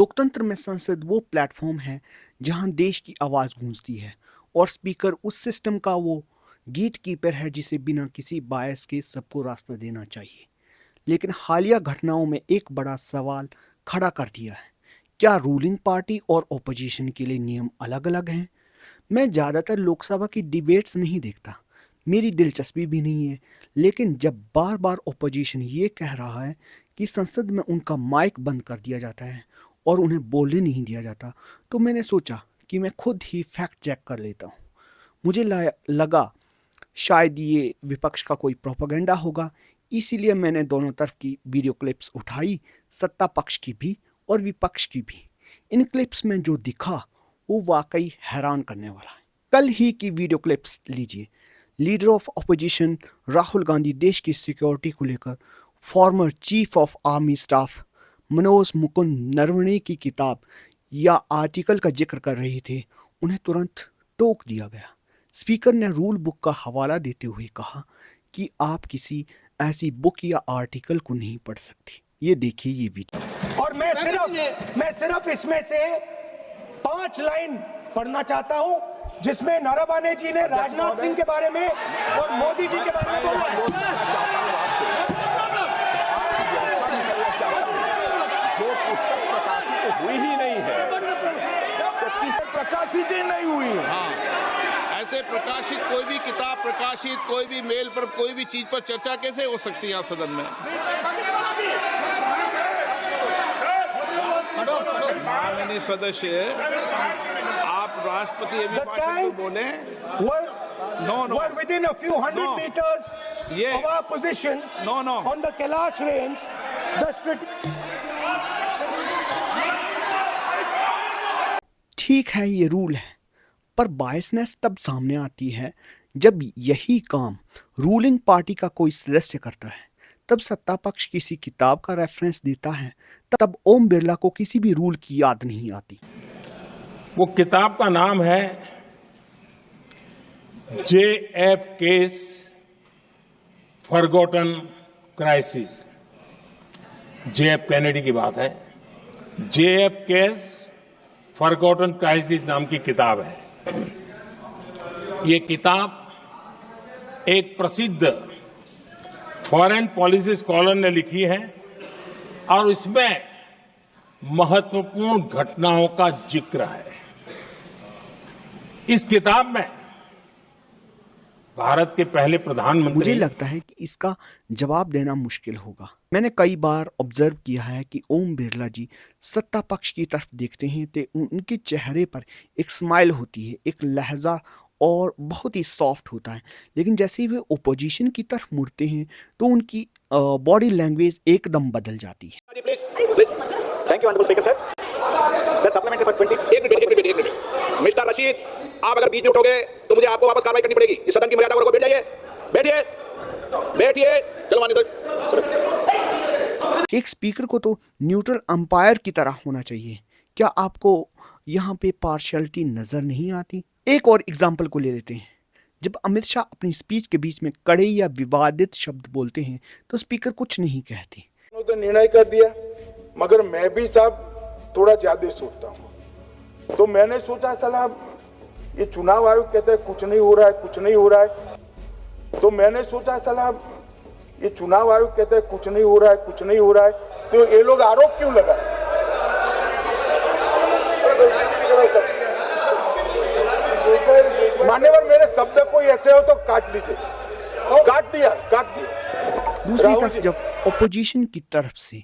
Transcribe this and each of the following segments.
लोकतंत्र में संसद वो प्लेटफॉर्म है जहां देश की आवाज़ गूंजती है और स्पीकर उस सिस्टम का वो गेट कीपर है जिसे बिना किसी बायस के सबको रास्ता देना चाहिए। लेकिन हालिया घटनाओं में एक बड़ा सवाल खड़ा कर दिया है। क्या रूलिंग पार्टी और ओपोजिशन के लिए नियम अलग अलग हैं? मैं ज़्यादातर लोकसभा की डिबेट्स नहीं देखता, मेरी दिलचस्पी भी नहीं है। लेकिन जब बार बार ओपोजिशन ये कह रहा है कि संसद में उनका माइक बंद कर दिया जाता है और उन्हें बोलने नहीं दिया जाता, तो मैंने सोचा कि मैं खुद ही फैक्ट चेक कर लेता हूँ। मुझे लगा शायद ये विपक्ष का कोई प्रोपेगेंडा होगा, इसीलिए मैंने दोनों तरफ की वीडियो क्लिप्स उठाई, सत्ता पक्ष की भी और विपक्ष की भी। इन क्लिप्स में जो दिखा वो वाकई हैरान करने वाला है। कल ही की वीडियो क्लिप्स लीजिए। Leader of opposition Rahul Gandhi देश की सिक्योरिटी को लेकर former chief of army staff Manoj Mukund Naravane की किताब या आर्टिकल का जिक्र कर रहे थे, उन्हें तुरंत टोक दिया गया। स्पीकर ने रूल बुक का हवाला देते हुए कहा कि आप किसी ऐसी बुक या आर्टिकल को नहीं पढ़ सकते। ये देखिए ये वीडियो। और मैं सिर्फ इसमें से 5 लाइन पढ़ना चाहता हूं जिसमें नरवणे जी ने राजनाथ सिंह के बारे में और मोदी जी के बारे में बोला। जो पुस्तक प्रकाशित हुई ही नहीं है, प्रकाशित ही नहीं हुई। हाँ, ऐसे प्रकाशित कोई भी किताब प्रकाशित, कोई भी मेल पर, कोई भी चीज पर चर्चा कैसे हो सकती है यहाँ सदन में? माननीय सदस्य, आप राष्ट्रपति अभिभाषण को बोले। Were within a few hundred meters of our positions on the Kailash range. ठीक है, ये रूल है, पर बायसनेस तब सामने आती है जब यही काम रूलिंग पार्टी का कोई सदस्य करता है। तब सत्ता पक्ष किसी किताब का रेफरेंस देता है, तब ओम बिरला को किसी भी रूल की याद नहीं आती। वो किताब का नाम है JFK's forgotten crisis. JF Kennedy की बात है। JFK's फॉरगॉटन क्राइसिस नाम की किताब है। ये किताब एक प्रसिद्ध फॉरेन पॉलिसी स्कॉलर ने लिखी है और इसमें महत्वपूर्ण घटनाओं का जिक्र है। इस किताब में भारत के पहले प्रधानमंत्री, मुझे लगता है कि इसका जवाब देना मुश्किल होगा। मैंने कई बार ऑब्जर्व किया है कि ओम बिरला जी सत्ता पक्ष की तरफ देखते हैं तो उनके चेहरे पर एक स्माइल होती है, एक लहजा और बहुत ही सॉफ्ट होता है। लेकिन जैसे ही वे ओपोजिशन की तरफ मुड़ते हैं तो उनकी बॉडी लैंग्वेज एकदम बदल जाती है। Thank you speaker sir. Sir supplementary for 20। एक मिनट मिस्टर रशीद, आप अगर बीच में उठोगे तो मुझे आपको वापस कार्रवाई करनी पड़ेगी। इस सदन की मर्यादा को बैठ जाइए, बैठिए। चलो माननीय सर। एक स्पीकर को तो न्यूट्रल अंपायर की तरह होना चाहिए। क्या आपको यहाँ पे पार्शियलिटी नजर नहीं आती? एक और एग्जाम्पल को ले लेते हैं। जब अमित शाह अपनी स्पीच के बीच में कड़े या विवादित शब्द बोलते हैं तो स्पीकर कुछ नहीं कहते। तो निर्णय कर दिया, मगर मैं भी साहब थोड़ा ज्यादा सोचता हूँ। तो मैंने सोचा साला ये चुनाव आयोग कहता है कुछ नहीं हो रहा है, कुछ नहीं हो रहा है। तो मैंने सोचा साला ये चुनाव आयोग कहता है कुछ नहीं हो रहा है, कुछ नहीं हो रहा है, तो ये लोग आरोप क्यों लगाए? मान्यवर, मेरे शब्द कोई ऐसे हो तो काट दीजिए। काट दिया। दूसरी तरफ जब ओपोजिशन की तरफ से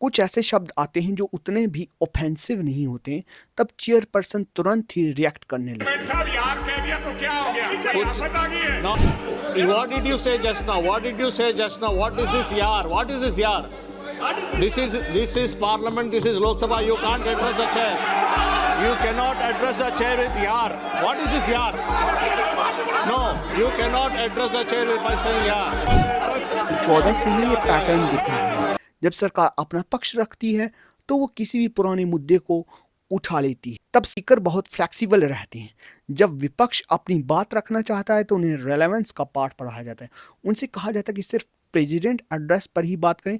कुछ ऐसे शब्द आते हैं जो उतने भी ऑफेंसिव नहीं होते, तब चेयरपर्सन तुरंत ही रिएक्ट करने लगते हैं। What did you say just now? What did you say just now? What is this yaar? What is this yaar? This is parliament. This is Lok Sabha. You can't address the chair. You cannot address the chair with yaar. What is this yaar? No, you cannot address the chair by saying yaar. 14 से ही ये pattern दिख रहा है। जब सरकार अपना पक्ष रखती है तो वो किसी भी पुराने मुद्दे को उठा लेती है। तब स्पीकर बहुत फ्लेक्सिबल रहते हैं। जब विपक्ष अपनी बात रखना चाहता है तो उन्हें रेलेवेंस का पार्ट पढ़ाया जाता है। उनसे कहा जाता है कि सिर्फ प्रेसिडेंट एड्रेस पर ही बात करें,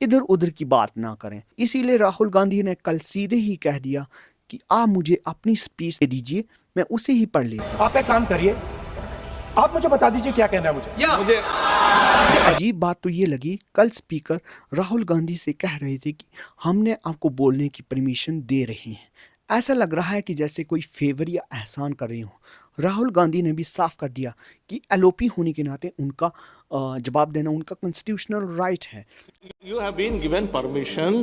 इधर उधर की बात ना करें। इसीलिए राहुल गांधी ने कल सीधे ही कह दिया कि आप मुझे अपनी स्पीच दे दीजिए, मैं उसे ही पढ़ लेता। आप एक काम करिए, आप मुझे बता दीजिए क्या कहना है मुझे। सबसे अजीब बात तो ये लगी, कल स्पीकर राहुल गांधी से कह रहे थे कि हमने आपको बोलने की परमिशन दे रहे हैं। ऐसा लग रहा है कि जैसे कोई फेवर या एहसान कर रहे हो। राहुल गांधी ने भी साफ कर दिया कि एलओपी होने के नाते उनका जवाब देना उनका कॉन्स्टिट्यूशनल राइट है। You have been given permission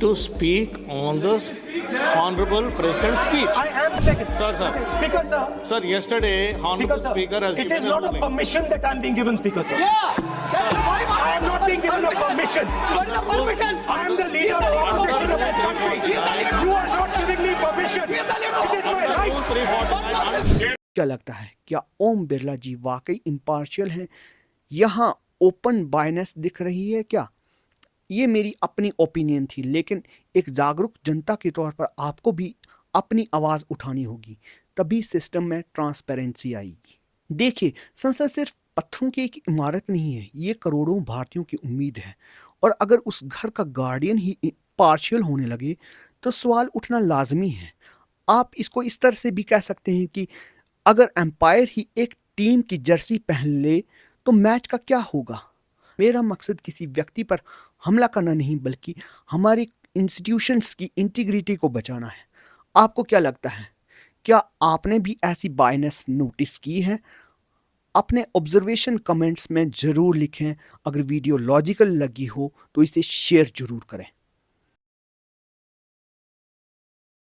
to speak on the Honorable President's speech. I am second. Sir. Speaker, sir. Sir, yesterday, Honorable Sir, Speaker has it given is not a ruling. permission that I'm being given, Speaker, sir. I am not being given a permission. I am the leader of opposition of this country. You are not giving me permission. It is my right. 349. क्या लगता है, क्या ओम बिरला जी वाकई impartial हैं? यहाँ open बायनेस दिख रही है क्या? ये मेरी अपनी ओपिनियन थी, लेकिन एक जागरूक जनता के तौर पर आपको भी अपनी आवाज़ उठानी होगी, तभी सिस्टम में ट्रांसपेरेंसी आएगी। देखिए, संसद सिर्फ पत्थरों की एक इमारत नहीं है, ये करोड़ों भारतीयों की उम्मीद है। और अगर उस घर का गार्डियन ही पार्शियल होने लगे तो सवाल उठना लाजमी है। आप इसको इस तरह से भी कह सकते हैं कि अगर एम्पायर ही एक टीम की जर्सी पहन ले तो मैच का क्या होगा? मेरा मकसद किसी व्यक्ति पर हमला करना नहीं, बल्कि हमारी इंस्टीट्यूशंस की इंटीग्रिटी को बचाना है। आपको क्या लगता है, क्या आपने भी ऐसी बायनेस नोटिस की है? अपने ऑब्जर्वेशन कमेंट्स में ज़रूर लिखें। अगर वीडियो लॉजिकल लगी हो तो इसे शेयर ज़रूर करें।